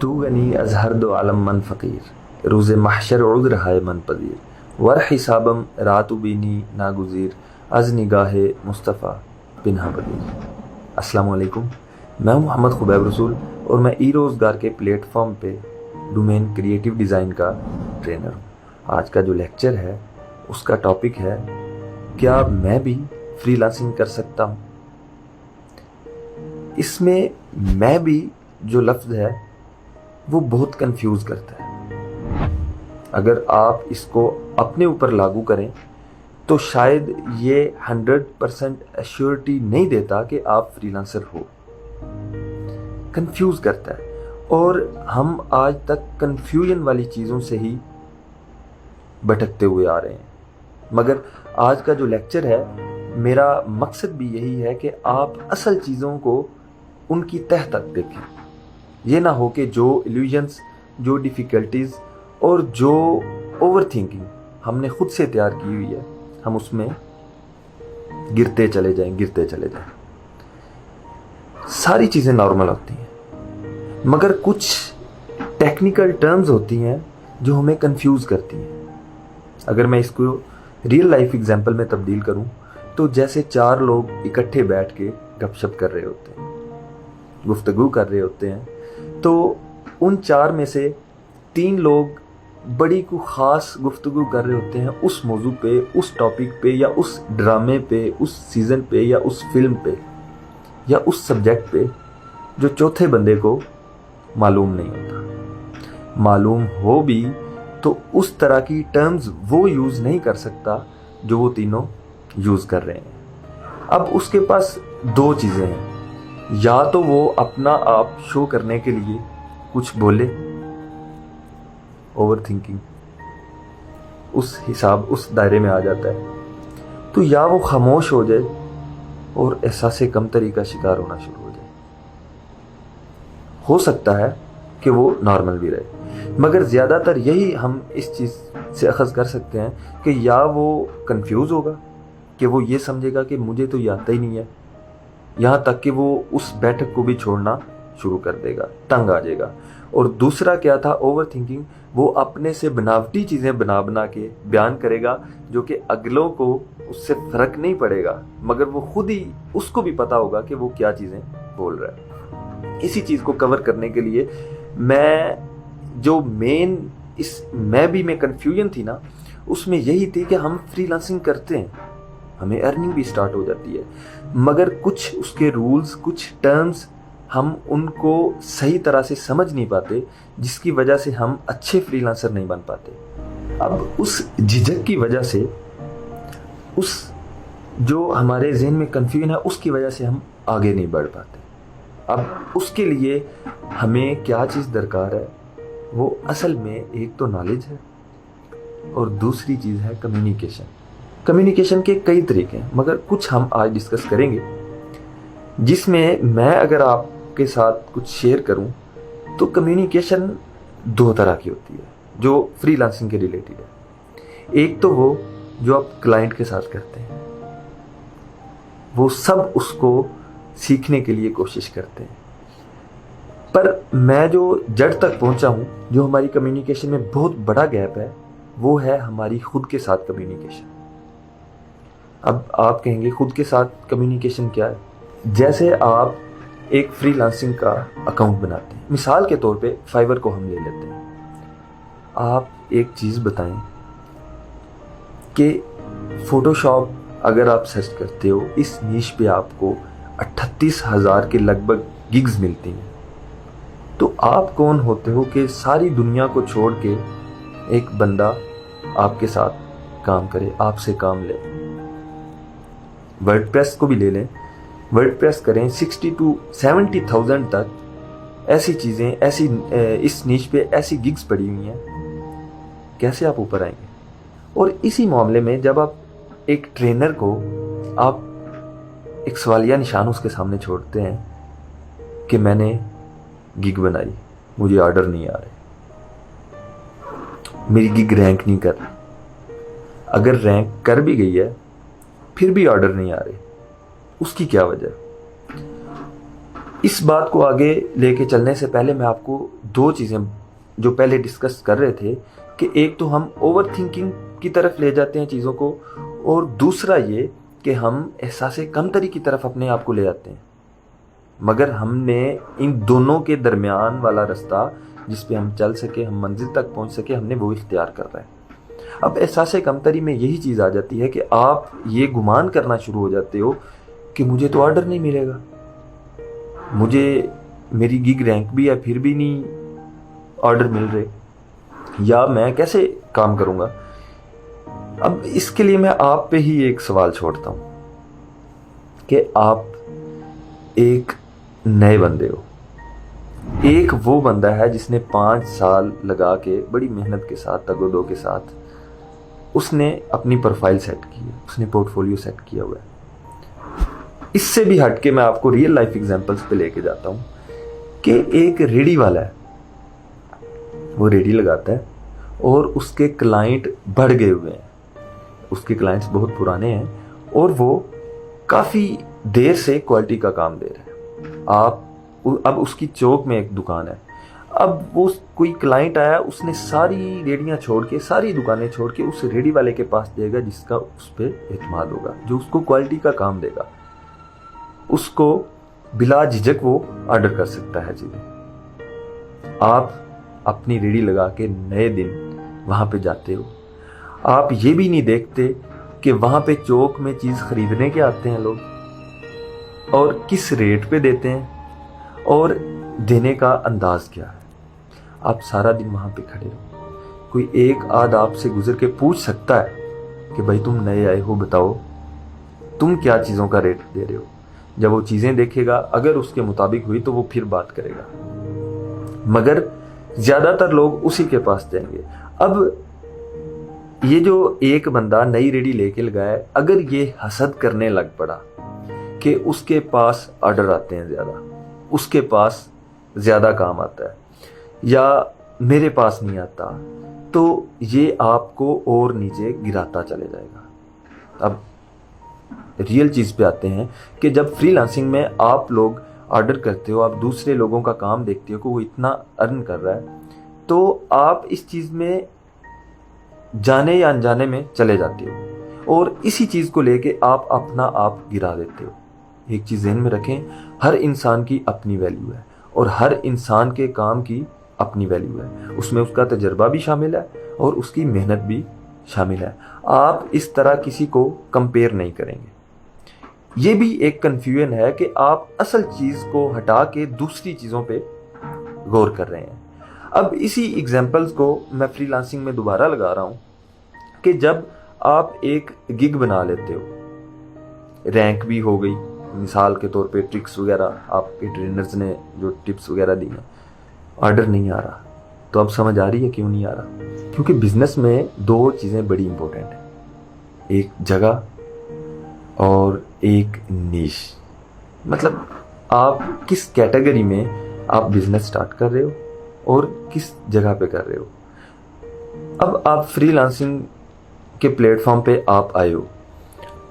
تو غنی از ہر دو عالم من فقیر، روز محشر عذر ہائے من پذیر، ور حسابم رات بینی ناگزیر، از نگاہ مصطفیٰ پنہا بدیر۔ السلام علیکم، میں ہوں محمد خبیب رسول اور میں ای روزگار کے پلیٹ فارم پہ ڈومین کریٹیو ڈیزائن کا ٹرینر ہوں۔ آج کا جو لیکچر ہے اس کا ٹاپک ہے کیا میں بھی فری لانسنگ کر سکتا ہوں۔ اس میں بھی جو لفظ ہے وہ بہت کنفیوز کرتا ہے۔ اگر آپ اس کو اپنے اوپر لاگو کریں تو شاید یہ 100% ایشورٹی نہیں دیتا کہ آپ فری لانسر ہو، کنفیوز کرتا ہے، اور ہم آج تک کنفیوژن والی چیزوں سے ہی بھٹکتے ہوئے آ رہے ہیں۔ مگر آج کا جو لیکچر ہے میرا مقصد بھی یہی ہے کہ آپ اصل چیزوں کو ان کی تہ تک دیکھیں۔ یہ نہ ہو کہ جو ایلیوژنس، جو ڈیفیکلٹیز اور جو اوور تھنکنگ ہم نے خود سے تیار کی ہوئی ہے ہم اس میں گرتے چلے جائیں۔ ساری چیزیں نارمل ہوتی ہیں مگر کچھ ٹیکنیکل ٹرمز ہوتی ہیں جو ہمیں کنفیوز کرتی ہیں۔ اگر میں اس کو ریئل لائف ایگزامپل میں تبدیل کروں تو جیسے 4 لوگ اکٹھے بیٹھ کے گپ شپ کر رہے ہوتے ہیں، گفتگو کر رہے ہوتے ہیں، تو ان 4 میں سے 3 لوگ بڑی کو خاص گفتگو کر رہے ہوتے ہیں اس موضوع پہ، اس ٹاپک پہ، یا اس ڈرامے پہ، اس سیزن پہ، یا اس فلم پہ، یا اس سبجیکٹ پہ جو چوتھے بندے کو معلوم نہیں ہوتا۔ معلوم ہو بھی تو اس طرح کی ٹرمز وہ یوز نہیں کر سکتا جو وہ تینوں یوز کر رہے ہیں۔ اب اس کے پاس 2 چیزیں ہیں، یا تو وہ اپنا آپ شو کرنے کے لیے کچھ بولے، اوور تھنکنگ اس دائرے میں آ جاتا ہے، تو یا وہ خاموش ہو جائے اور احساس کمتری کا شکار ہونا شروع ہو جائے۔ ہو سکتا ہے کہ وہ نارمل بھی رہے، مگر زیادہ تر یہی ہم اس چیز سے اخذ کر سکتے ہیں کہ یا وہ کنفیوز ہوگا کہ وہ یہ سمجھے گا کہ مجھے تو یہ آتا ہی نہیں ہے، یہاں تک کہ وہ اس بیٹھک کو بھی چھوڑنا شروع کر دے گا، تنگ آ جائے گا۔ اور دوسرا کیا تھا، اوور تھنکنگ، وہ اپنے سے بناوٹی چیزیں بنا کے بیان کرے گا جو کہ اگلوں کو اس سے فرق نہیں پڑے گا، مگر وہ خود ہی اس کو بھی پتا ہوگا کہ وہ کیا چیزیں بول رہا ہے۔ اسی چیز کو کور کرنے کے لیے میں کنفیوژن تھی نا، اس میں یہی تھی کہ ہم فری لانسنگ کرتے ہیں، ہمیں ارننگ بھی سٹارٹ ہو جاتی ہے، مگر کچھ اس کے رولز، کچھ ٹرمز ہم ان کو صحیح طرح سے سمجھ نہیں پاتے، جس کی وجہ سے ہم اچھے فری لانسر نہیں بن پاتے۔ اب اس جھجک کی وجہ سے، اس جو ہمارے ذہن میں کنفیوژن ہے اس کی وجہ سے ہم آگے نہیں بڑھ پاتے۔ اب اس کے لیے ہمیں کیا چیز درکار ہے، وہ اصل میں ایک تو نالج ہے اور دوسری چیز ہے کمیونیکیشن۔ کمیونیکیشن کے کئی طریقے ہیں مگر کچھ ہم آج ڈسکس کریں گے، جس میں اگر آپ کے ساتھ کچھ شیئر کروں تو کمیونیکیشن 2 طرح کی ہوتی ہے جو فری لانسنگ کے ریلیٹڈ ہے۔ ایک تو وہ جو آپ کلائنٹ کے ساتھ کرتے ہیں، وہ سب اس کو سیکھنے کے لیے کوشش کرتے ہیں، پر میں جو جڑ تک پہنچا ہوں، جو ہماری کمیونیکیشن میں بہت بڑا گیپ ہے، وہ ہے ہماری خود کے ساتھ کمیونیکیشن۔ اب آپ کہیں گے خود کے ساتھ کمیونیکیشن کیا ہے؟ جیسے آپ ایک فری لانسنگ کا اکاؤنٹ بناتے ہیں، مثال کے طور پہ فائور کو ہم لے لیتے ہیں۔ آپ ایک چیز بتائیں کہ فوٹو شاپ اگر آپ سرچ کرتے ہو، اس نیش پہ آپ کو 38,000 کے لگ بھگ گگز ملتی ہیں، تو آپ کون ہوتے ہو کہ ساری دنیا کو چھوڑ کے ایک بندہ آپ کے ساتھ کام کرے، آپ سے کام لے؟ ورڈ پریس کو بھی لے لیں، ورڈ پریس کریں، 60 to 70,000 تک ایسی چیزیں، اس نیش پہ ایسی گگز پڑی ہوئی ہیں، کیسے آپ اوپر آئیں گے؟ اور اسی معاملے میں جب آپ ایک ٹرینر کو آپ ایک سوالیہ نشان اس کے سامنے چھوڑتے ہیں کہ میں نے گگ بنائی، مجھے آرڈر نہیں آ رہے، میری گگ رینک نہیں کر رہی، اگر رینک کر بھی گئی ہے پھر بھی آرڈر نہیں آ رہے، اس کی کیا وجہ؟ اس بات کو آگے لے کے چلنے سے پہلے میں آپ کو دو چیزیں جو پہلے ڈسکس کر رہے تھے کہ ایک تو ہم اوور تھنکنگ کی طرف لے جاتے ہیں چیزوں کو، اور دوسرا یہ کہ ہم احساس کمتری کی طرف اپنے آپ کو لے جاتے ہیں، مگر ہم نے ان دونوں کے درمیان والا رستہ جس پہ ہم چل سکے، ہم منزل تک پہنچ سکے، ہم نے وہ اختیار کر رہا ہے۔ اب احساس کمتری میں یہی چیز آ جاتی ہے کہ آپ یہ گمان کرنا شروع ہو جاتے ہو کہ مجھے تو آرڈر نہیں ملے گا، مجھے میری گگ رینک بھی ہے پھر بھی نہیں آرڈر مل رہے، یا میں کیسے کام کروں گا۔ اب اس کے لیے میں آپ پہ ہی ایک سوال چھوڑتا ہوں کہ آپ ایک نئے بندے ہو، ایک وہ بندہ ہے جس نے 5 سال لگا کے بڑی محنت کے ساتھ، تگ و دو کے ساتھ اس نے اپنی پروفائل سیٹ کی ہے، اس نے پورٹ فولیو سیٹ کیا ہوا ہے۔ اس سے بھی ہٹ کے میں آپ کو ریئل لائف ایگزامپلس پہ لے کے جاتا ہوں کہ ایک ریڈی والا ہے، وہ ریڈی لگاتا ہے اور اس کے کلائنٹ بڑھ گئے ہوئے ہیں، اس کے کلائنٹس بہت پرانے ہیں اور وہ کافی دیر سے کوالٹی کا کام دے رہے ہیں۔ اب اس کی چوک میں ایک دکان ہے، اب وہ کوئی کلائنٹ آیا، اس نے ساری ریڑیاں چھوڑ کے، ساری دکانیں چھوڑ کے اس ریڈی والے کے پاس جائے گا جس کا اس پہ اعتماد ہوگا، جو اس کو کوالٹی کا کام دے گا، اس کو بلا جھجک وہ آرڈر کر سکتا ہے چیزیں۔ آپ اپنی ریڑی لگا کے نئے دن وہاں پہ جاتے ہو، آپ یہ بھی نہیں دیکھتے کہ وہاں پہ چوک میں چیز خریدنے کے آتے ہیں لوگ، اور کس ریٹ پہ دیتے ہیں، اور دینے کا انداز کیا ہے۔ آپ سارا دن وہاں پہ کھڑے ہو، کوئی ایک آدھ آپ سے گزر کے پوچھ سکتا ہے کہ بھائی تم نئے آئے ہو، بتاؤ تم کیا چیزوں کا ریٹ دے رہے ہو۔ جب وہ چیزیں دیکھے گا، اگر اس کے مطابق ہوئی تو وہ پھر بات کرے گا، مگر زیادہ تر لوگ اسی کے پاس جائیں گے۔ اب یہ جو ایک بندہ نئی ریڈی لے کے لگا ہے، اگر یہ حسد کرنے لگ پڑا کہ اس کے پاس آرڈر آتے ہیں زیادہ، اس کے پاس زیادہ کام آتا ہے، یا میرے پاس نہیں آتا، تو یہ آپ کو اور نیچے گراتا چلے جائے گا۔ اب ریئل چیز پہ آتے ہیں کہ جب فری لانسنگ میں آپ لوگ آرڈر کرتے ہو، آپ دوسرے لوگوں کا کام دیکھتے ہو کہ وہ اتنا ارن کر رہا ہے، تو آپ اس چیز میں جانے یا انجانے میں چلے جاتے ہو، اور اسی چیز کو لے کے آپ اپنا آپ گرا دیتے ہو۔ ایک چیز ذہن میں رکھیں، ہر انسان کی اپنی ویلیو ہے، اور ہر انسان کے کام کی اپنی ویلیو ہے، اس میں اس کا تجربہ بھی شامل ہے اور اس کی محنت بھی شامل ہے۔ آپ اس طرح کسی کو کمپیئر نہیں کریں گے۔ یہ بھی ایک کنفیوژن ہے کہ آپ اصل چیز کو ہٹا کے دوسری چیزوں پہ غور کر رہے ہیں۔ اب اسی ایگزامپلس کو میں فری لانسنگ میں دوبارہ لگا رہا ہوں کہ جب آپ ایک گگ بنا لیتے ہو، رینک بھی ہو گئی، مثال کے طور پہ ٹرکس وغیرہ آپ کے ٹرینرز نے جو ٹپس وغیرہ دی ہیں، آرڈر نہیں آ رہا، تو اب سمجھ آ رہی ہے کیوں نہیں آ رہا؟ کیونکہ بزنس میں دو چیزیں بڑی امپورٹنٹ ہیں، ایک جگہ اور ایک نیش۔ مطلب آپ کس کیٹیگری میں آپ بزنس سٹارٹ کر رہے ہو اور کس جگہ پہ کر رہے ہو۔ اب آپ فری لانسنگ کے پلیٹ فارم پہ آپ آئے ہو،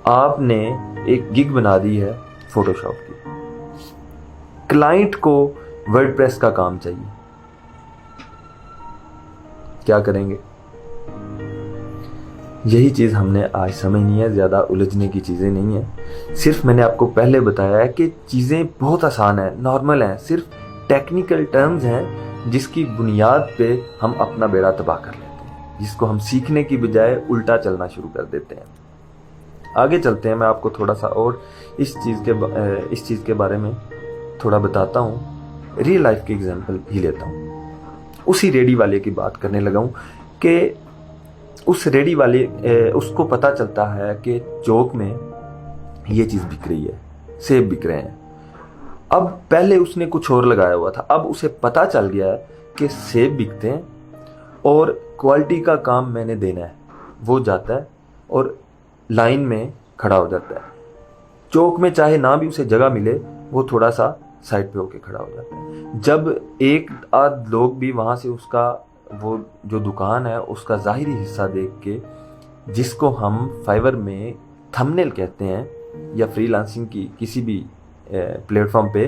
آپ نے ایک گگ بنا دی ہے فوٹو شاپ کی، کلائنٹ کو ورڈ پریس کا کام چاہیے، کیا کریں گے؟ یہی چیز ہم نے آج سمجھنی ہے، زیادہ الجھنے کی چیزیں نہیں ہیں۔ صرف میں نے آپ کو پہلے بتایا ہے کہ چیزیں بہت آسان ہیں، نارمل ہیں، صرف ٹیکنیکل ٹرمز ہیں جس کی بنیاد پہ ہم اپنا بیڑا تباہ کر لیتے ہیں، جس کو ہم سیکھنے کی بجائے الٹا چلنا شروع کر دیتے ہیں۔ آگے چلتے ہیں، میں آپ کو تھوڑا سا اور اس چیز کے بارے میں تھوڑا بتاتا ہوں، ریئل لائف کی ایگزامپل ہی لیتا ہوں۔ اسی ریڈی والے کی بات کرنے لگا ہوں کہ اس ریڈی والے اس کو پتہ چلتا ہے کہ چوک میں یہ چیز بک رہی ہے، سیب بک رہے ہیں۔ اب پہلے اس نے کچھ اور لگایا ہوا تھا، اب اسے پتہ چل گیا ہے کہ سیب بکتے ہیں اور کوالٹی کا کام میں نے دینا ہے۔ وہ جاتا ہے اور لائن میں کھڑا ہو جاتا ہے، چوک میں چاہے نہ بھی اسے جگہ ملے، وہ تھوڑا سا سائڈ پہ ہو کے کھڑا ہو جاتا ہے۔ جب ایک آدھ لوگ بھی وہاں سے اس کا وہ جو دکان ہے اس کا ظاہری حصہ دیکھ کے، جس کو ہم فائور میں تھمبنیل کہتے ہیں یا فری لانسنگ کی کسی بھی پلیٹ فارم پہ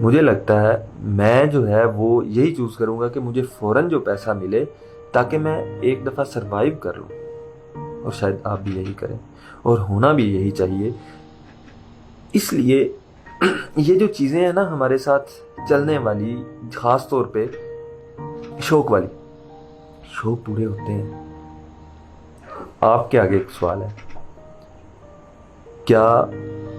مجھے لگتا ہے میں جو ہے وہ یہی چوز کروں گا کہ مجھے فوراً جو پیسہ ملے تاکہ میں ایک دفعہ سروائیو کر لوں، اور شاید آپ بھی یہی کریں، اور ہونا بھی یہی چاہیے۔ اس لیے یہ جو چیزیں ہیں نا ہمارے ساتھ چلنے والی، خاص طور پہ شوق والی، شوق پورے ہوتے ہیں۔ آپ کے آگے ایک سوال ہے، کیا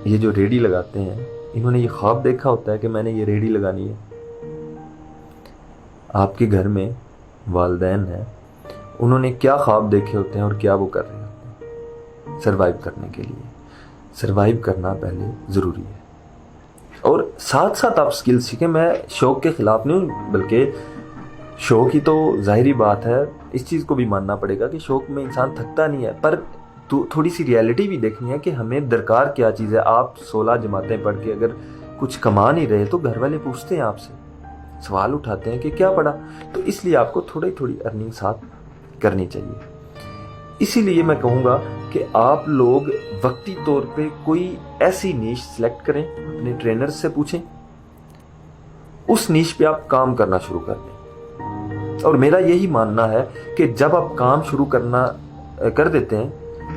یہ جو ریڑھی لگاتے ہیں انہوں نے یہ خواب دیکھا ہوتا ہے کہ میں نے یہ ریڑھی لگانی ہے؟ آپ کے گھر میں والدین ہیں، انہوں نے کیا خواب دیکھے ہوتے ہیں اور کیا وہ کر رہے ہوتے ہیں سروائیو کرنے کے لیے؟ سروائیو کرنا پہلے ضروری ہے، اور ساتھ ساتھ آپ سکل سیکھیں۔ میں شوق کے خلاف نہیں ہوں، بلکہ شوق ہی تو ظاہری بات ہے، اس چیز کو بھی ماننا پڑے گا کہ شوق میں انسان تھکتا نہیں ہے، پر تھوڑی سی ریالٹی بھی دیکھنی ہے کہ ہمیں درکار کیا چیز ہے۔ آپ 16 جماعتیں پڑھ کے اگر کچھ کما نہیں رہے تو گھر والے پوچھتے ہیں آپ سے، سوال اٹھاتے ہیں کہ کیا پڑھا، تو اس لیے آپ کو تھوڑی ارننگ ساتھ کرنی چاہیے۔ اسی لیے میں کہوں گا کہ آپ لوگ وقتی طور پہ کوئی ایسی نیش سلیکٹ کریں، اپنے ٹرینر سے پوچھیں، اس نیش پہ آپ کام کرنا شروع کر دیں۔ اور میرا یہی ماننا ہے کہ جب آپ کام شروع کر دیتے ہیں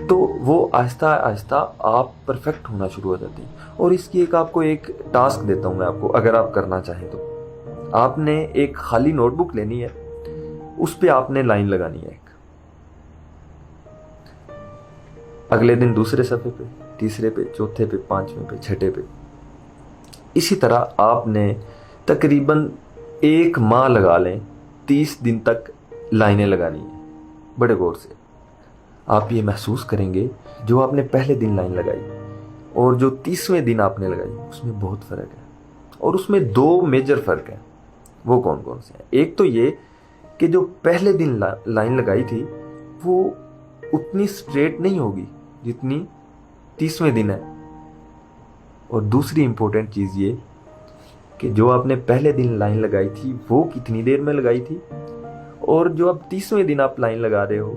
تو وہ آہستہ آہستہ آپ پرفیکٹ ہونا شروع ہو جاتے ہیں۔ اور اس کی آپ کو ایک ٹاسک دیتا ہوں میں آپ کو، اگر آپ کرنا چاہیں تو آپ نے ایک خالی نوٹ بک لینی ہے، اس پہ آپ نے لائن لگانی ہے، ایک اگلے دن دوسرے صفحے پہ، تیسرے پہ، چوتھے پہ، پانچویں پہ، چھٹے پہ، اسی طرح آپ نے تقریباً 1 ماہ لگا لیں، 30 دن تک لائنیں لگانی ہیں۔ بڑے غور سے آپ یہ محسوس کریں گے جو آپ نے پہلے دن لائن لگائی اور جو 30ویں دن آپ نے لگائی، اس میں بہت فرق ہے، اور اس میں 2 میجر فرق ہیں۔ وہ کون کون سے ہیں؟ ایک تو یہ کہ جو پہلے دن لائن لگائی تھی وہ اتنی سٹریٹ نہیں ہوگی جتنی 30ویں دن ہے، اور دوسری امپورٹنٹ چیز یہ کہ جو آپ نے پہلے دن لائن لگائی تھی وہ کتنی دیر میں لگائی تھی، اور جو اب 30ویں دن آپ لائن لگا رہے ہو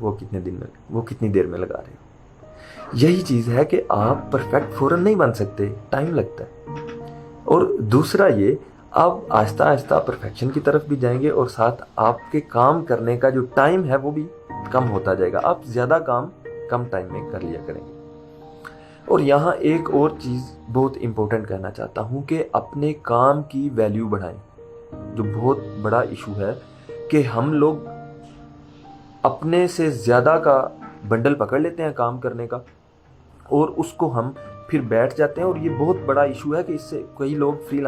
وہ کتنی دیر میں لگا رہے ہو۔ یہی چیز ہے کہ آپ پرفیکٹ فوراً نہیں بن سکتے، ٹائم لگتا ہے۔ اور دوسرا یہ، آپ آہستہ آہستہ پرفیکشن کی طرف بھی جائیں گے، اور ساتھ آپ کے کام کرنے کا جو ٹائم ہے وہ بھی کم ہوتا جائے گا، آپ زیادہ کام کم ٹائم میں کر لیا کریں گے۔ اور یہاں ایک اور چیز بہت امپورٹنٹ کہنا چاہتا ہوں کہ اپنے کام کی ویلیو بڑھائیں۔ جو بہت بڑا ایشو ہے کہ ہم لوگ اپنے سے زیادہ کا بنڈل پکڑ لیتے ہیں کام کرنے کا، اور اس کو ہم پھر بیٹھ جاتے ہیں، اور یہ بہت بڑا ایشو ہے کہ اس سے کئی لوگ فری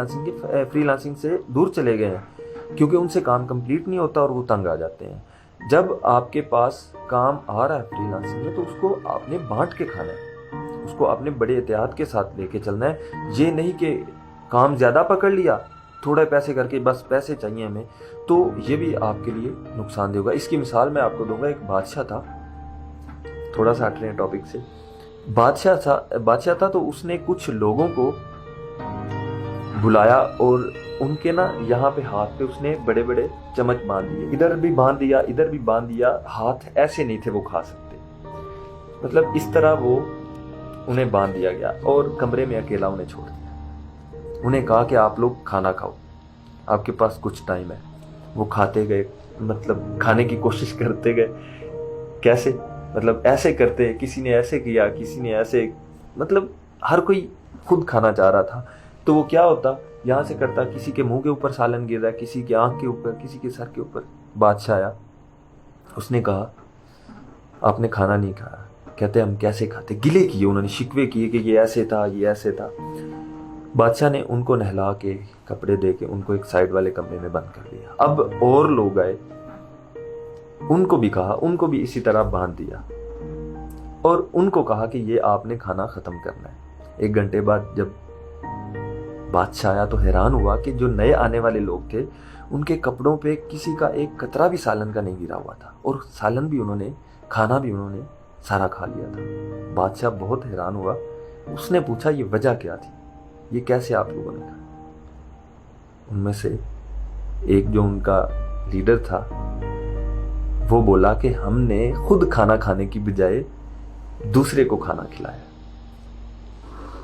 لانسنگ سے دور چلے گئے ہیں، کیونکہ ان سے کام کمپلیٹ نہیں ہوتا اور وہ تنگ آ جاتے ہیں۔ جب آپ کے پاس کام آ رہا ہے فری لانسنگ میں تو اس کو آپ نے بانٹ کے کھانا ہے، اس کو آپ نے بڑے احتیاط کے ساتھ لے کے چلنا ہے۔ یہ نہیں کہ کام زیادہ پکڑ لیا تھوڑے پیسے کر کے، بس پیسے چاہیے ہمیں، تو یہ بھی آپ کے لیے نقصان دہ ہوگا۔ اس کی مثال میں آپ کو دوں گا۔ ایک بادشاہ تھا، تھوڑا سا ہٹ رہے ہیں ٹاپک سے، بادشاہ تھا تو اس نے کچھ لوگوں کو بلایا، اور ان کے یہاں پہ ہاتھ پہ اس نے بڑے بڑے چمچ باندھ دیے، ادھر بھی باندھ دیا ادھر بھی باندھ دیا، ہاتھ ایسے نہیں تھے وہ کھا سکتے، مطلب اس طرح وہ انہیں باندھ دیا گیا، اور کمرے میں اکیلا انہیں چھوڑ دیا۔ انہیں کہا کہ آپ لوگ کھانا کھاؤ، آپ کے پاس کچھ ٹائم ہے۔ وہ کھاتے گئے، مطلب کھانے کی کوشش کرتے گئے، کیسے؟ مطلب ایسے کرتے، کسی نے ایسے کیا، کسی نے ایسے، مطلب ہر کوئی خود کھانا چاہ رہا تھا۔ تو وہ کیا ہوتا، یہاں سے کرتا، کسی کے منہ کے اوپر سالن گر رہا ہے، کسی کے آنکھ کے اوپر، کسی کے سر کے اوپر۔ بادشاہ آیا، اس نے کہا آپ نے کھانا نہیں کھایا۔ کہتے ہم کیسے کھاتے؟ گلے کیے، انہوں نے شکوے کیے کہ یہ ایسے تھا، یہ ایسے تھا۔ بادشاہ نے ان کو نہلا کے، کپڑے دے کے، ان کو ایک سائڈ والے کمرے میں بند کر دیا۔ اب اور لوگ آئے، ان کو بھی کہا، ان کو بھی اسی طرح باندھ دیا، اور ان کو کہا کہ یہ آپ نے کھانا ختم کرنا ہے۔ 1 گھنٹے بعد جب بادشاہ آیا تو حیران ہوا کہ جو نئے آنے والے لوگ تھے ان کے کپڑوں پہ کسی کا ایک قطرہ بھی سالن کا نہیں گرا ہوا تھا، اور سالن بھی انہوں نے، کھانا بھی انہوں نے سارا کھا لیا تھا۔ بادشاہ بہت حیران ہوا، اس نے پوچھا یہ وجہ کیا تھی، یہ کیسے آپ لوگوں نے کھا؟ ان میں سے ایک جو ان کا لیڈر تھا وہ بولا کہ ہم نے خود کھانا کھانے کی بجائے دوسرے کو کھانا کھلایا۔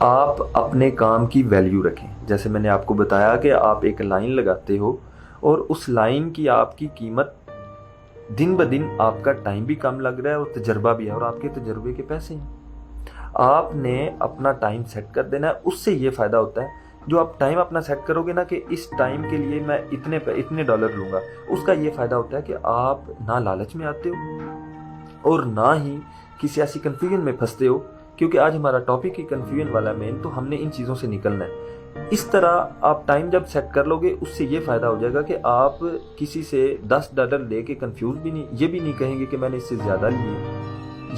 آپ اپنے کام کی ویلیو رکھیں. جیسے میں نے آپ کو بتایا کہ آپ ایک لائن لگاتے ہو اور اس لائن کی آپ کی قیمت دن بدن آپ کا ٹائم بھی کم لگ رہا ہے اور تجربہ بھی ہے اور آپ کے تجربے کے پیسے ہیں. آپ نے اپنا ٹائم سیٹ کر دینا ہے. اس سے یہ فائدہ ہوتا ہے جو آپ ٹائم اپنا سیٹ کرو گے نا کہ اس ٹائم کے لیے میں اتنے ڈالر لوں گا, اس کا یہ فائدہ ہوتا ہے کہ آپ نہ لالچ میں آتے ہو اور نہ ہی کسی ایسی کنفیوژن میں پھنستے ہو, کیونکہ آج ہمارا ٹاپک ہی کنفیوژن والا مین, تو ہم نے ان چیزوں سے نکلنا ہے. اس طرح آپ ٹائم جب سیٹ کر لو گے اس سے یہ فائدہ ہو جائے گا کہ آپ کسی سے $10 لے کے کنفیوز بھی نہیں, یہ بھی نہیں کہیں گے کہ میں نے اس سے زیادہ لیے,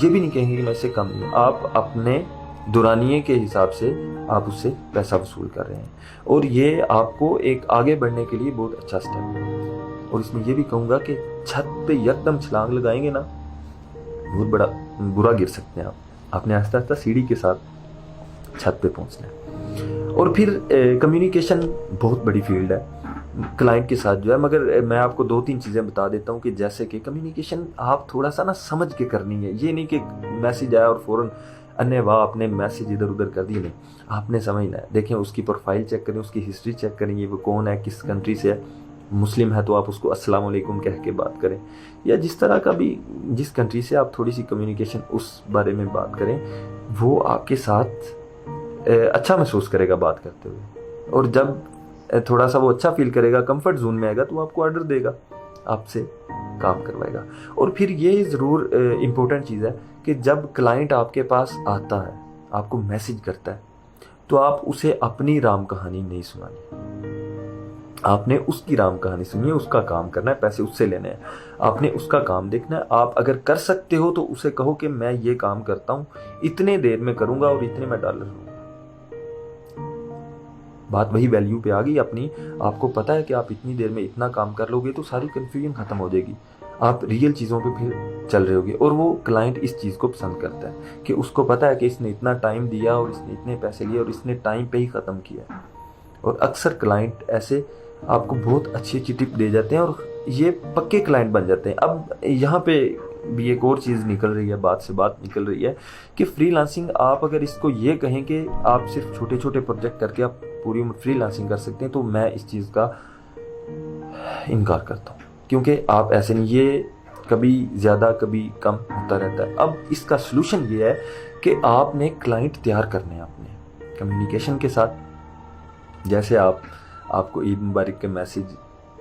یہ بھی نہیں کہیں گے کہ میں اس سے کم لیے. آپ اپنے دورانیے کے حساب سے آپ اس سے پیسہ وصول کر رہے ہیں اور یہ آپ کو ایک آگے بڑھنے کے لیے بہت اچھا سٹیپ ہے. اور اس میں یہ بھی کہوں گا کہ چھت پہ یکدم چھلانگ لگائیں گے نا, بہت بڑا برا گر سکتے ہیں آپ نے آہستہ آہستہ سیڑھی کے ساتھ چھت پہ پہنچنا ہے. اور پھر کمیونیکیشن بہت بڑی فیلڈ ہے کلائنٹ کے ساتھ جو ہے, مگر میں آپ کو 2-3 چیزیں بتا دیتا ہوں کہ جیسے کہ کمیونیکیشن آپ تھوڑا سا نا سمجھ کے کرنی ہے. یہ نہیں کہ میسیج آیا اور فوراً واہ آپ نے میسیج ادھر ادھر کر دیے, نہیں, آپ نے سمجھنا ہے. دیکھیں اس کی پروفائل چیک کریں, اس کی ہسٹری چیک کریں, یہ وہ کون ہے, کس کنٹری سے ہے. مسلم ہے تو آپ اس کو السلام علیکم کہہ کے بات کریں, یا جس طرح کا بھی جس کنٹری سے آپ تھوڑی سی کمیونیکیشن اس بارے میں بات کریں, وہ آپ کے ساتھ اچھا محسوس کرے گا بات کرتے ہوئے. اور جب تھوڑا سا وہ اچھا فیل کرے گا, کمفرٹ زون میں آئے گا, تو وہ آپ کو آرڈر دے گا, آپ سے کام کروائے گا. اور پھر یہ ضرور امپورٹنٹ چیز ہے کہ جب کلائنٹ آپ کے پاس آتا ہے, آپ کو میسیج کرتا ہے, تو آپ اسے اپنی رام کہانی نہیں سنانی. آپ نے اس کی رام کہانی سنی ہے, اس کا کام کرنا ہے, پیسے اس سے لینے ہیں, آپ نے اس کا کام دیکھنا ہے. آپ اگر کر سکتے ہو تو اسے کہو کہ میں یہ کام کرتا ہوں, اتنے دیر میں کروں گا اور اتنے میں ڈالر لوں گا. بات وہی ویلیو پہ آ گئی اپنی. آپ کو پتا ہے کہ آپ اتنی دیر میں اتنا کام کر لو گے تو ساری کنفیوژن ختم ہو جائے گی, آپ ریئل چیزوں پہ پھر چل رہے ہوگے. اور وہ کلائنٹ اس چیز کو پسند کرتا ہے کہ اس کو پتا ہے کہ اس نے اتنا ٹائم دیا اور اس نے اتنے پیسے لیے اور اس نے ٹائم پہ ہی ختم کیا. اور اکثر کلائنٹ ایسے آپ کو بہت اچھی اچھی ٹپ دے جاتے ہیں اور یہ پکے کلائنٹ بن جاتے ہیں. اب یہاں پہ بھی ایک اور چیز نکل رہی ہے, بات سے بات نکل رہی ہے کہ فری لانسنگ, آپ اگر اس کو یہ کہیں کہ آپ صرف چھوٹے چھوٹے پروجیکٹ کر کے آپ پوری عمر فری لانسنگ کر سکتے ہیں, تو میں اس چیز کا انکار کرتا ہوں, کیونکہ آپ ایسے نہیں, یہ کبھی زیادہ کبھی کم ہوتا رہتا ہے. اب اس کا سلوشن یہ ہے کہ آپ نے کلائنٹ تیار کرنے ہیں اپنے کمیونیکیشن کے ساتھ. جیسے آپ کو عید مبارک کے میسیج,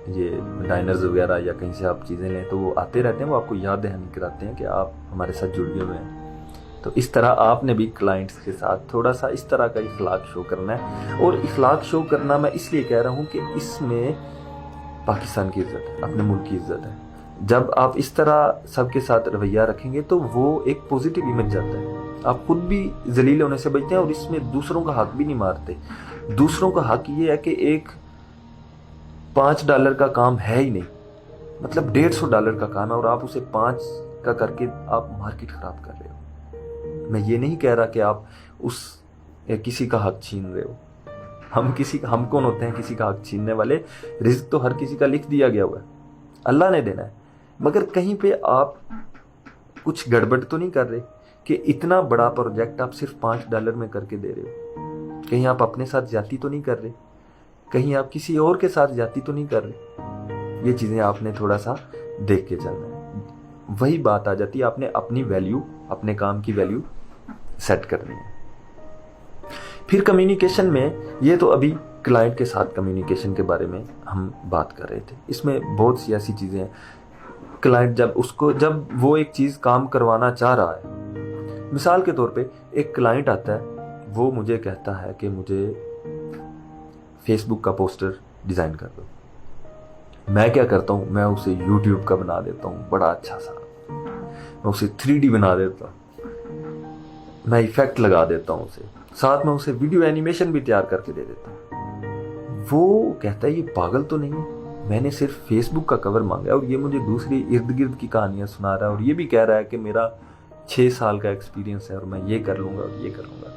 یہ ڈائنرز وغیرہ یا کہیں سے آپ چیزیں لیں تو وہ آتے رہتے ہیں, وہ آپ کو یاد دہانی کراتے ہیں کہ آپ ہمارے ساتھ جڑ گئے ہوئے ہیں. تو اس طرح آپ نے بھی کلائنٹس کے ساتھ تھوڑا سا اس طرح کا اخلاق شو کرنا ہے. اور اخلاق شو کرنا میں اس لیے کہہ رہا ہوں کہ اس میں پاکستان کی عزت ہے, اپنے ملک کی عزت ہے. جب آپ اس طرح سب کے ساتھ رویہ رکھیں گے تو وہ ایک پوزیٹیو امیج جاتا ہے. آپ خود بھی ذلیل ہونے سے بچتے ہیں اور اس میں دوسروں کا حق بھی نہیں مارتے. دوسروں کا حق یہ ہے کہ ایک $5 کا کام ہے ہی نہیں, مطلب $150 کا کام ہے اور آپ اسے 5 کا کر کے آپ مارکیٹ خراب کر رہے ہو. میں یہ نہیں کہہ رہا کہ آپ اس کسی کا حق چھین رہے ہو. ہم کون ہوتے ہیں کسی کا حق چھیننے والے؟ رزق تو ہر کسی کا لکھ دیا گیا ہوا ہے, اللہ نے دینا ہے. مگر کہیں پہ آپ کچھ گڑبڑ تو نہیں کر رہے کہ اتنا بڑا پروجیکٹ آپ صرف $5 میں کر کے دے رہے ہو؟ کہیں آپ اپنے ساتھ زیادتی تو نہیں کر رہے؟ کہیں آپ کسی اور کے ساتھ زیادتی تو نہیں کر رہے؟ یہ چیزیں آپ نے تھوڑا سا دیکھ کے چلنا ہے. وہی بات آ جاتی ہے, آپ نے اپنی ویلیو, اپنے کام کی ویلیو سیٹ کرنی ہے. پھر کمیونیکیشن میں, یہ تو ابھی کلائنٹ کے ساتھ کمیونیکیشن کے بارے میں ہم بات کر رہے تھے, اس میں بہت سی ایسی چیزیں ہیں. کلائنٹ جب وہ ایک چیز کام کروانا چاہ رہا ہے, مثال کے طور پہ ایک کلائنٹ آتا ہے, وہ مجھے کہتا ہے کہ مجھے فیس بک کا پوسٹر ڈیزائن کر دو. میں کیا کرتا ہوں, میں اسے یوٹیوب کا بنا دیتا ہوں بڑا اچھا سا, میں اسے 3D بنا دیتا ہوں, میں ایفیکٹ لگا دیتا ہوں اسے, ساتھ میں اسے ویڈیو اینیمیشن بھی تیار کر کے دے دیتا ہوں. وہ کہتا ہے یہ پاگل تو نہیں ہے, میں نے صرف فیس بک کا کور مانگا ہے اور یہ مجھے دوسری ارد گرد کی کہانیاں سنا رہا ہے اور یہ بھی کہہ رہا ہے کہ میرا 6 سال کا ایکسپیرینس ہے اور میں یہ کر لوں گا اور یہ کر لوں گا.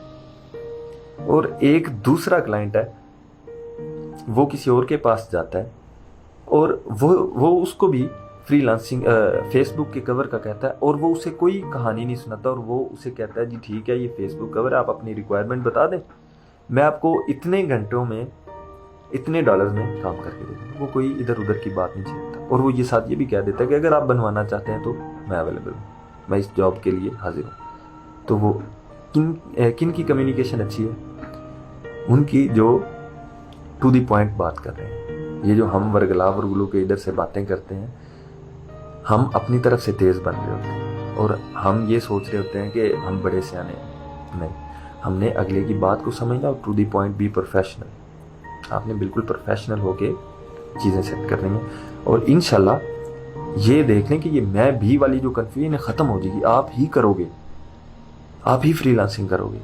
اور ایک دوسرا کلائنٹ ہے, وہ کسی اور کے پاس جاتا ہے اور وہ اس کو بھی فری لانسنگ فیس بک کے کور کا کہتا ہے اور وہ اسے کوئی کہانی نہیں سناتا اور وہ اسے کہتا ہے جی ٹھیک ہے یہ فیس بک کور ہے, آپ اپنی ریکوائرمنٹ بتا دیں, میں آپ کو اتنے گھنٹوں میں اتنے ڈالرز میں کام کر کے دے دوں. وہ کوئی ادھر ادھر کی بات نہیں چھیڑتا اور وہ یہ ساتھ یہ بھی کہہ دیتا ہے کہ اگر آپ بنوانا چاہتے ہیں تو میں اویلیبل ہوں, میں اس جاب کے لیے حاضر ہوں. تو وہ کن کی کمیونیکیشن اچھی ہے؟ ان کی جو ٹو دی پوائنٹ بات کر رہے ہیں. یہ جو ہم ورگلا ورگلو کے ادھر سے باتیں کرتے ہیں, ہم اپنی طرف سے تیز بن رہے ہوتے ہیں اور ہم یہ سوچ رہے ہوتے ہیں کہ ہم بڑے سیانے ہیں. نہیں, ہم نے اگلے کی بات کو سمجھنا اور to the point be professional. آپ نے بالکل پروفیشنل ہو کے چیزیں سیٹ کرنی ہیں اور انشاءاللہ یہ دیکھ لیں کہ یہ میں بھی والی جو کنفیوژن ختم ہو جائے گی. آپ ہی کرو گے, آپ ہی فری لانسنگ کرو گے.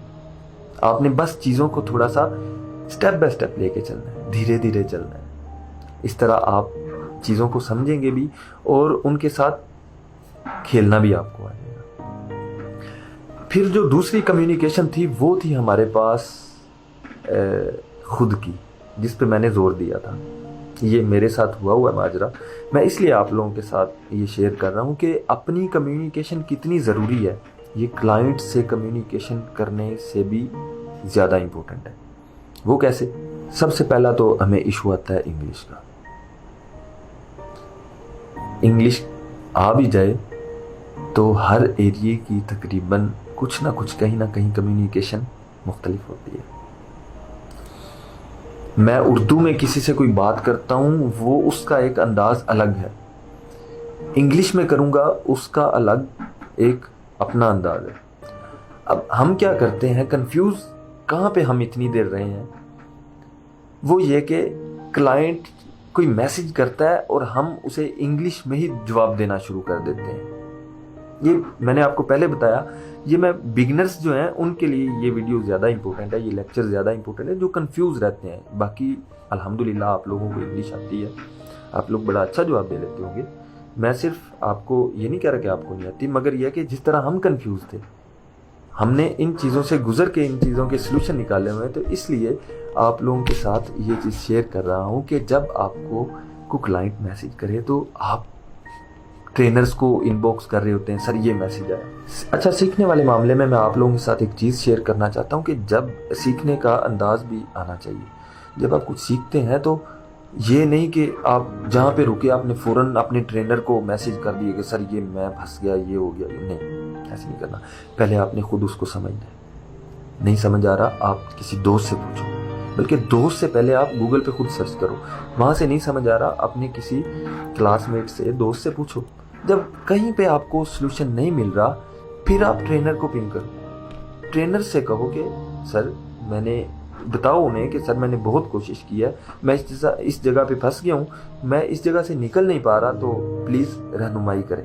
آپ نے بس چیزوں کو تھوڑا سا سٹیپ بائی سٹیپ لے کے چلنا ہے, دھیرے دھیرے چلنا ہے. اس طرح آپ چیزوں کو سمجھیں گے بھی اور ان کے ساتھ کھیلنا بھی آپ کو آ جائے گا. پھر جو دوسری کمیونیکیشن تھی وہ تھی ہمارے پاس خود کی, جس پہ میں نے زور دیا تھا. یہ میرے ساتھ ہوا ماجرا, میں اس لیے آپ لوگوں کے ساتھ یہ شیئر کر رہا ہوں کہ اپنی کمیونیکیشن کتنی ضروری ہے. یہ کلائنٹ سے کمیونیکیشن کرنے سے بھی زیادہ امپورٹنٹ ہے. وہ کیسے؟ سب سے پہلا تو ہمیں ایشو آتا ہے انگلش کا. انگلش آ بھی جائے تو ہر ایریے کی تقریباً کچھ نہ کچھ کہیں نہ کہیں کمیونیکیشن مختلف ہوتی ہے. میں اردو میں کسی سے کوئی بات کرتا ہوں, وہ اس کا ایک انداز الگ ہے. انگلش میں کروں گا, اس کا الگ ایک اپنا انداز ہے. اب ہم کیا کرتے ہیں, کنفیوز کہاں پہ ہم اتنی دیر رہے ہیں, وہ یہ کہ کلائنٹ کوئی میسج کرتا ہے اور ہم اسے انگلش میں ہی جواب دینا شروع کر دیتے ہیں. یہ میں نے آپ کو پہلے بتایا, یہ میں بگنرز جو ہیں ان کے لیے یہ ویڈیو زیادہ امپورٹنٹ ہے, یہ لیکچر زیادہ امپورٹنٹ ہے, جو کنفیوز رہتے ہیں. باقی الحمدللہ آپ لوگوں کو انگلش آتی ہے, آپ لوگ بڑا اچھا جواب دے لیتے ہوں گے. میں صرف آپ کو یہ نہیں کہہ رہا کہ آپ کو نہیں آتی, مگر یہ کہ جس طرح ہم کنفیوز تھے, ہم نے ان چیزوں سے گزر کے ان چیزوں کے سلوشن نکالے ہوئے ہیں. تو اس لیے آپ لوگوں کے ساتھ یہ چیز شیئر کر رہا ہوں کہ جب آپ کو کلائنٹ میسج کرے تو آپ ٹرینرز کو ان باکس کر رہے ہوتے ہیں, سر یہ میسج آیا. اچھا, سیکھنے والے معاملے میں آپ لوگوں کے ساتھ ایک چیز شیئر کرنا چاہتا ہوں کہ جب سیکھنے کا انداز بھی آنا چاہیے. جب آپ کچھ سیکھتے ہیں تو یہ نہیں کہ آپ جہاں پہ رکے آپ نے فوراً اپنے ٹرینر کو میسج کر دیے کہ سر یہ میں پھنس گیا, یہ ہو گیا. نہیں, ایسے نہیں کرنا. پہلے آپ نے خود اس کو سمجھنا ہے. نہیں سمجھ آ رہا, آپ کسی دوست سے پوچھو, بلکہ دوست سے پہلے آپ گوگل پہ خود سرچ کرو. وہاں سے نہیں سمجھ آ رہا, اپنے کسی کلاس میٹ سے, دوست سے پوچھو. جب کہیں پہ آپ کو سلوشن نہیں مل رہا, پھر آپ ٹرینر کو پنگ کرو. ٹرینر سے کہو کہ سر میں نے بتاؤ انہیں کہ سر میں نے بہت کوشش کی ہے, میں اس جگہ پہ پھنس گیا ہوں, میں اس جگہ سے نکل نہیں پا رہا, تو پلیز رہنمائی کریں.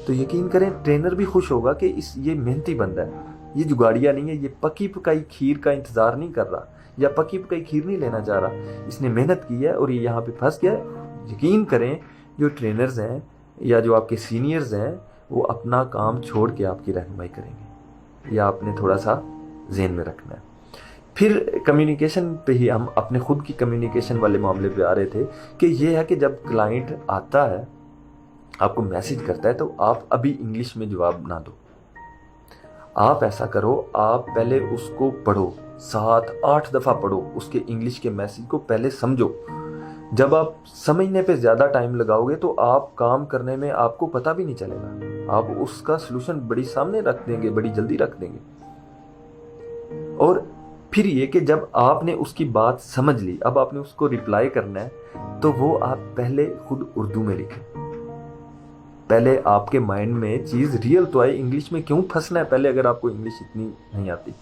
تو یقین کریں ٹرینر بھی خوش ہوگا کہ یہ محنتی بندہ ہے, یہ جگاڑیا نہیں ہے, یہ پکی پکائی کھیر کا انتظار نہیں کر رہا یا پکی پکائی کھیر نہیں لینا چاہ رہا, اس نے محنت کی ہے اور یہ یہاں پہ پھنس گیا ہے. یقین کریں جو ٹرینرز ہیں یا جو آپ کے سینئرز ہیں وہ اپنا کام چھوڑ کے آپ کی رہنمائی کریں گے. یہ آپ نے تھوڑا سا ذہن میں رکھنا ہے. پھر کمیونیکیشن پہ ہی ہم اپنے خود کی کمیونیکیشن والے معاملے پہ آ رہے تھے کہ یہ ہے کہ جب کلائنٹ آتا ہے آپ کو میسج کرتا ہے تو آپ ابھی انگلش میں جواب نہ دو. آپ ایسا کرو, آپ پہلے اس کو پڑھو, 7-8 دفعہ پڑھو, اس کے انگلش کے میسج کو پہلے سمجھو. جب آپ سمجھنے پہ زیادہ ٹائم لگاؤ گے تو آپ کام کرنے میں آپ کو پتہ بھی نہیں چلے گا, آپ اس کا سلوشن بڑی سامنے رکھ دیں گے, بڑی جلدی رکھ دیں گے. اور پھر یہ کہ جب آپ نے اس کی بات سمجھ لی, اب آپ نے اس کو ریپلائی کرنا ہے, تو وہ آپ پہلے خود اردو میں لکھیں. پہلے آپ کے مائنڈ میں چیز ریئل تو آئے, انگلش میں کیوں پھنسنا ہے پہلے, اگر آپ کو انگلش اتنی نہیں آتی.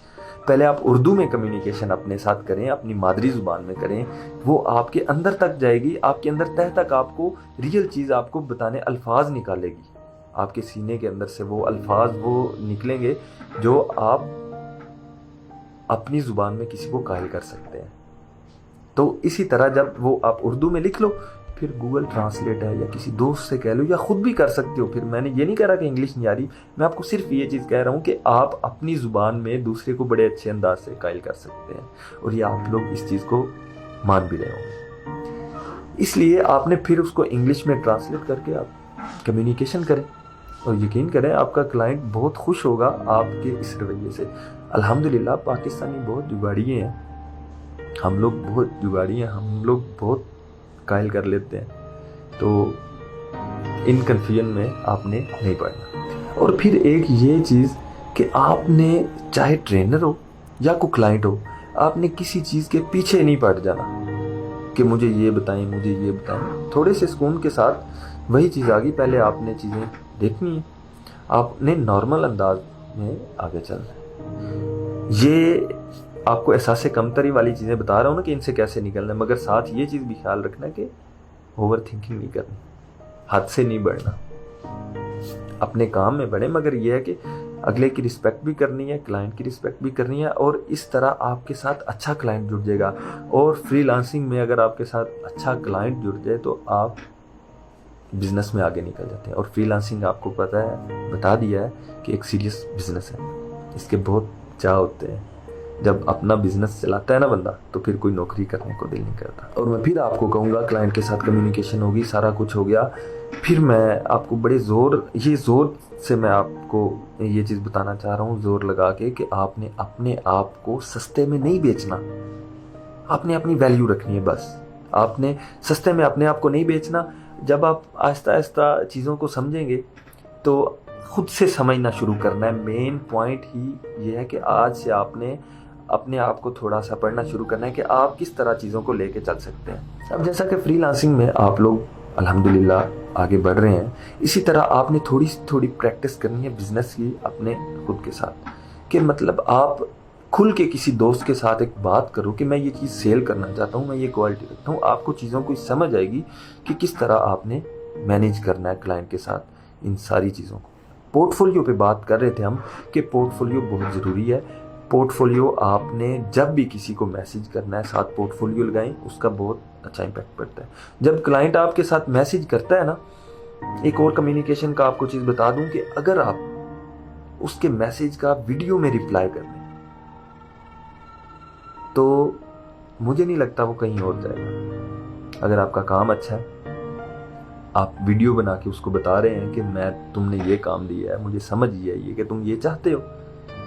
پہلے آپ اردو میں کمیونیکیشن اپنے ساتھ کریں, اپنی مادری زبان میں کریں, وہ آپ کے اندر تک جائے گی, آپ کے اندر تہ تک آپ کو ریئل چیز آپ کو بتانے الفاظ نکالے گی. آپ کے سینے کے اندر سے وہ الفاظ وہ نکلیں گے جو آپ اپنی زبان میں کسی کو قائل کر سکتے ہیں. تو اسی طرح جب وہ آپ اردو میں لکھ لو, پھر گوگل ٹرانسلیٹ ہے یا کسی دوست سے کہہ لو یا خود بھی کر سکتے ہو. پھر میں نے یہ نہیں کہہ رہا کہ انگلش نہیں آ رہی, میں آپ کو صرف یہ چیز کہہ رہا ہوں کہ آپ اپنی زبان میں دوسرے کو بڑے اچھے انداز سے قائل کر سکتے ہیں, اور یہ آپ لوگ اس چیز کو مان بھی رہے ہوں گے. اس لیے آپ نے پھر اس کو انگلش میں ٹرانسلیٹ کر کے آپ کمیونیکیشن کریں اور یقین کریں آپ کا کلائنٹ بہت خوش ہوگا آپ کے اس رویے سے. الحمدللہ پاکستانی بہت جگاڑی ہیں, ہم لوگ بہت جگاڑی ہیں, ہم لوگ بہت قائل کر لیتے ہیں. تو ان کنفیوژن میں آپ نے نہیں پڑنا. اور پھر ایک یہ چیز کہ آپ نے چاہے ٹرینر ہو یا کوئی کلائنٹ ہو, آپ نے کسی چیز کے پیچھے نہیں پڑ جانا کہ مجھے یہ بتائیں مجھے یہ بتائیں. تھوڑے سے سکون کے ساتھ وہی چیز آ گئی, پہلے آپ نے چیزیں دیکھنی ہیں, آپ نے نارمل انداز میں آگے چلنا ہے. یہ آپ کو احساس کمتری والی چیزیں بتا رہا ہوں نا کہ ان سے کیسے نکلنا ہے, مگر ساتھ یہ چیز بھی خیال رکھنا ہے کہ اوور تھنکنگ نہیں کرنی, حد سے نہیں بڑھنا. اپنے کام میں بڑھیں, مگر یہ ہے کہ اگلے کی رسپیکٹ بھی کرنی ہے, کلائنٹ کی رسپیکٹ بھی کرنی ہے, اور اس طرح آپ کے ساتھ اچھا کلائنٹ جڑ جائے گا. اور فری لانسنگ میں اگر آپ کے ساتھ اچھا کلائنٹ جڑ جائے تو آپ بزنس میں آگے نکل جاتے ہیں. اور فری لانسنگ آپ کو پتہ ہے, بتا دیا ہے کہ ایک سیریس بزنس ہے, اس کے بہت چاہ ہوتے ہیں. جب اپنا بزنس چلاتا ہے نا بندہ تو پھر کوئی نوکری کرنے کو دل نہیں کرتا. اور میں پھر آپ کو کہوں گا کلائنٹ کے ساتھ کمیونیکیشن ہوگی, سارا کچھ ہو گیا, پھر میں آپ کو بڑے زور سے میں آپ کو یہ چیز بتانا چاہ رہا ہوں, زور لگا کے, کہ آپ نے اپنے آپ کو سستے میں نہیں بیچنا. آپ نے اپنی ویلیو رکھنی ہے بس. آپ نے سستے میں اپنے آپ کو نہیں بیچنا. جب آپ آہستہ آہستہ چیزوں کو سمجھیں گے تو خود سے سمجھنا شروع کرنا ہے. مین پوائنٹ ہی یہ ہے کہ آج سے آپ نے اپنے آپ کو تھوڑا سا پڑھنا شروع کرنا ہے کہ آپ کس طرح چیزوں کو لے کے چل سکتے ہیں. اب جیسا کہ فری لانسنگ میں آپ لوگ الحمدللہ آگے بڑھ رہے ہیں, اسی طرح آپ نے تھوڑی پریکٹس کرنی ہے بزنس کی اپنے خود کے ساتھ. کہ مطلب آپ کھل کے کسی دوست کے ساتھ ایک بات کرو کہ میں یہ چیز سیل کرنا چاہتا ہوں, میں یہ کوالٹی رکھتا ہوں. آپ کو چیزوں کو سمجھ آئے گی کہ کس طرح آپ نے مینیج کرنا ہے کلائنٹ کے ساتھ ان ساری چیزوں کو. پورٹ فولیو پہ بات کر رہے تھے ہم کہ پورٹ فولیو بہت ضروری ہے. پورٹ فولیو آپ نے جب بھی کسی کو میسیج کرنا ہے ساتھ پورٹ فولیو لگائیں, اس کا بہت اچھا امپیکٹ پڑتا ہے. جب کلائنٹ آپ کے ساتھ میسیج کرتا ہے نا, ایک اور کمیونیکیشن کا آپ کو چیز بتا دوں کہ اگر آپ اس کے میسیج کا ویڈیو میں ریپلائی کر دیں تو مجھے نہیں لگتا وہ کہیں اور جائے گا. اگر آپ کا کام اچھا ہے, آپ ویڈیو بنا کے اس کو بتا رہے ہیں کہ میں تم نے یہ کام دیا ہے, مجھے سمجھ یہ ہے کہ تم یہ چاہتے ہو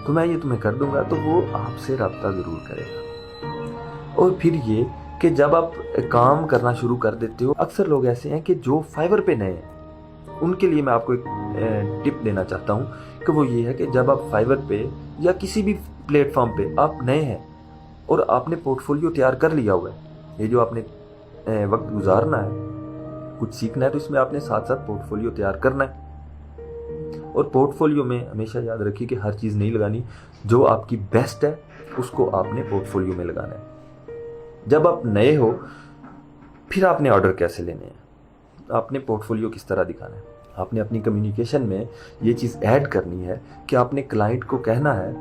تو میں یہ تمہیں کر دوں گا, تو وہ آپ سے رابطہ ضرور کرے گا. اور پھر یہ کہ جب آپ کام کرنا شروع کر دیتے ہو, اکثر لوگ ایسے ہیں کہ جو فائور پہ نئے ہیں, ان کے لیے میں آپ کو ایک ٹپ دینا چاہتا ہوں کہ وہ یہ ہے کہ جب آپ فائور پہ یا کسی بھی پلیٹ فارم پہ آپ نئے ہیں اور آپ نے پورٹ فولیو تیار کر لیا ہوا ہے, یہ جو آپ نے وقت گزارنا ہے, کچھ سیکھنا ہے, تو اس میں آپ نے ساتھ ساتھ پورٹ فولیو تیار کرنا ہے. اور پورٹ فولیو میں ہمیشہ یاد رکھیے کہ ہر چیز نہیں لگانی, جو آپ کی بیسٹ ہے اس کو آپ نے پورٹ فولیو میں لگانا ہے. جب آپ نئے ہو پھر آپ نے آرڈر کیسے لینے ہیں, آپ نے پورٹ فولیو کس طرح دکھانا ہے. آپ نے اپنی کمیونیکیشن میں یہ چیز ایڈ کرنی ہے کہ آپ نے کلائنٹ کو کہنا ہے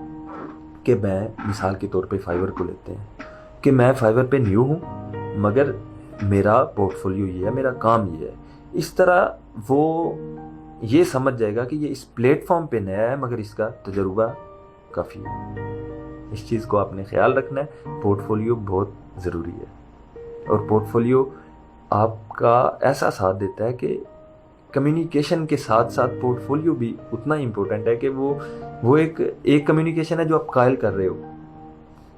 کہ میں مثال کے طور پہ فائور کو لیتے ہیں کہ میں فائور پہ نیو ہوں مگر میرا پورٹ فولیو یہ ہے, میرا کام یہ ہے. اس طرح وہ یہ سمجھ جائے گا کہ یہ اس پلیٹ فارم پہ نیا ہے مگر اس کا تجربہ کافی ہے. اس چیز کو آپ نے خیال رکھنا ہے. پورٹ فولیو بہت ضروری ہے, اور پورٹ فولیو آپ کا ایسا ساتھ دیتا ہے کہ کمیونیکیشن کے ساتھ ساتھ پورٹ فولیو بھی اتنا امپورٹنٹ ہے کہ وہ ایک کمیونیکیشن ہے جو آپ قائل کر رہے ہو,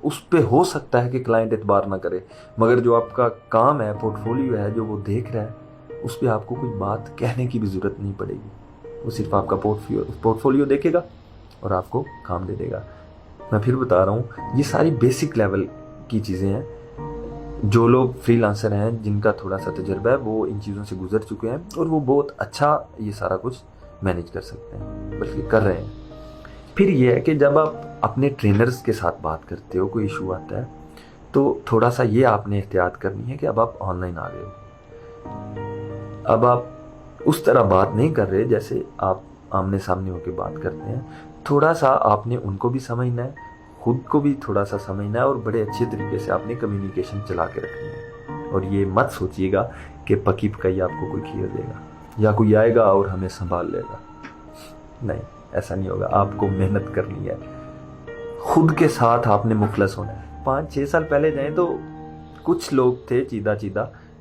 اس پہ ہو سکتا ہے کہ کلائنٹ اعتبار نہ کرے, مگر جو آپ کا کام ہے, پورٹ فولیو ہے, جو وہ دیکھ رہا ہے, اس پہ آپ کو کوئی بات کہنے کی بھی ضرورت نہیں پڑے گی. وہ صرف آپ کا پورٹ فولیو دیکھے گا اور آپ کو کام دے دے گا. میں پھر بتا رہا ہوں, یہ ساری بیسک لیول کی چیزیں ہیں. جو لوگ فری لانسر ہیں, جن کا تھوڑا سا تجربہ ہے, وہ ان چیزوں سے گزر چکے ہیں اور وہ بہت اچھا یہ سارا کچھ مینیج کر سکتے ہیں, بلکہ کر رہے ہیں. پھر یہ ہے کہ جب آپ اپنے ٹرینرز کے ساتھ بات کرتے ہو, کوئی ایشو آتا ہے, تو تھوڑا سا یہ آپ نے احتیاط کرنی ہے کہ اب آپ آن لائن آ گئے ہو, اب آپ اس طرح بات نہیں کر رہے جیسے آپ آمنے سامنے ہو کے بات کرتے ہیں. تھوڑا سا آپ نے ان کو بھی سمجھنا ہے, خود کو بھی تھوڑا سا سمجھنا ہے, اور بڑے اچھے طریقے سے آپ نے کمیونیکیشن چلا کے رکھنی ہے. اور یہ مت سوچیے گا کہ پکی پکائی آپ کو کوئی کھیر دے گا یا کوئی آئے گا اور ہمیں سنبھال لے گا. نہیں, ایسا نہیں ہوگا. آپ کو محنت کرنی ہے, خود کے ساتھ آپ نے مخلص ہونا ہے. 5-6 سال پہلے جائیں تو کچھ لوگ تھے چیدہ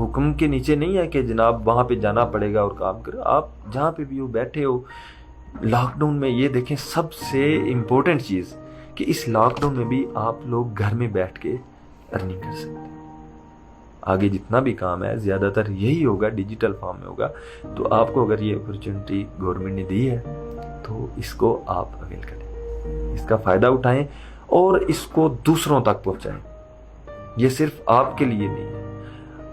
حکم کے نیچے نہیں ہے کہ جناب وہاں پہ جانا پڑے گا اور کام کرو. آپ جہاں پہ بھی ہو بیٹھے ہو. لاک ڈاؤن میں یہ دیکھیں سب سے امپورٹنٹ چیز کہ اس لاک ڈاؤن میں بھی آپ لوگ گھر میں بیٹھ کے ارننگ کر سکتے ہیں. آگے جتنا بھی کام ہے زیادہ تر یہی ہوگا, ڈیجیٹل فارم میں ہوگا. تو آپ کو اگر یہ اپرچونٹی گورنمنٹ نے دی ہے تو اس کو آپ اویل کریں, اس کا فائدہ اٹھائیں اور اس کو دوسروں تک پہنچائیں. یہ صرف آپ کے لیے نہیں ہے,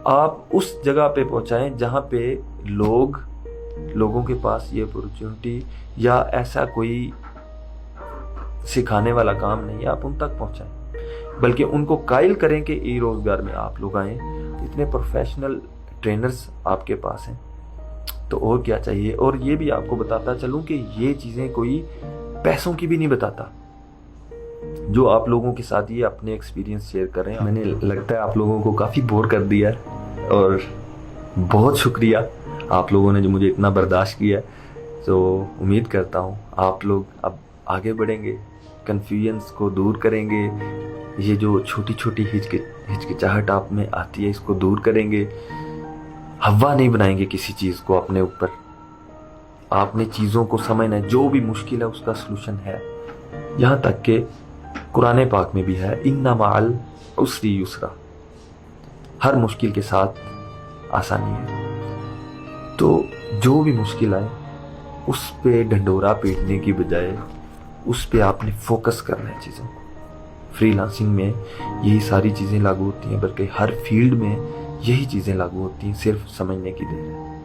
آپ اس جگہ پہ پہنچائیں جہاں پہ لوگوں کے پاس یہ اپرچونٹی یا ایسا کوئی سکھانے والا کام نہیں ہے, آپ ان تک پہنچائیں. بلکہ ان کو قائل کریں کہ ای روزگار میں آپ لوگ آئیں. اتنے پروفیشنل ٹرینرز آپ کے پاس ہیں تو اور کیا چاہیے. اور یہ بھی آپ کو بتاتا چلوں کہ یہ چیزیں کوئی پیسوں کی بھی نہیں بتاتا. جو آپ لوگوں کے ساتھ یہ اپنے ایکسپیرینس شیئر کر رہے ہیں, میں نے لگتا ہے آپ لوگوں کو کافی بور کر دیا ہے, اور بہت شکریہ آپ لوگوں نے جو مجھے اتنا برداشت کیا ہے. تو امید کرتا ہوں آپ لوگ اب آگے بڑھیں گے, کنفیوژنس کو دور کریں گے, یہ جو چھوٹی چھوٹی ہچکچاہٹ آپ میں آتی ہے اس کو دور کریں گے. ہوا نہیں بنائیں گے کسی چیز کو اپنے اوپر. آپ نے چیزوں کو سمجھنا ہے, جو بھی مشکل ہے اس کا سلوشن ہے. یہاں تک کہ قرآن پاک میں بھی ہے ان مع العسر یسرا, ہر مشکل کے ساتھ آسانی ہے. تو جو بھی مشکل آئے اس پہ ڈھنڈورا پیٹنے کی بجائے اس پہ آپ نے فوکس کرنا ہے چیزوں کو. فری لانسنگ میں یہی ساری چیزیں لاگو ہوتی ہیں, بلکہ ہر فیلڈ میں یہی چیزیں لاگو ہوتی ہیں. صرف سمجھنے کی دیر ہے,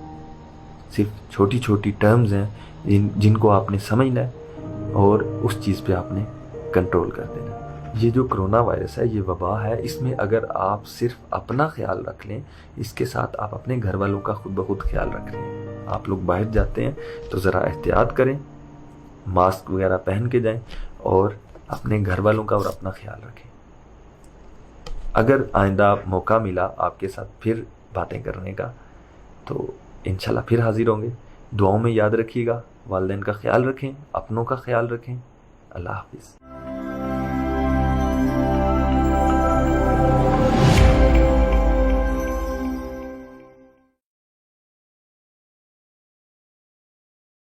صرف چھوٹی چھوٹی ٹرمز ہیں جن کو آپ نے سمجھنا ہے اور اس چیز پہ آپ نے کنٹرول کر دینا. یہ جو کرونا وائرس ہے, یہ وبا ہے, اس میں اگر آپ صرف اپنا خیال رکھ لیں, اس کے ساتھ آپ اپنے گھر والوں کا خود بخود خیال رکھ لیں. آپ لوگ باہر جاتے ہیں تو ذرا احتیاط کریں, ماسک وغیرہ پہن کے جائیں اور اپنے گھر والوں کا اور اپنا خیال رکھیں. اگر آئندہ موقع ملا آپ کے ساتھ پھر باتیں کرنے کا تو انشاءاللہ پھر حاضر ہوں گے. دعاؤں میں یاد رکھیے گا, والدین کا خیال رکھیں, اپنوں کا خیال رکھیں. اللہ حافظ.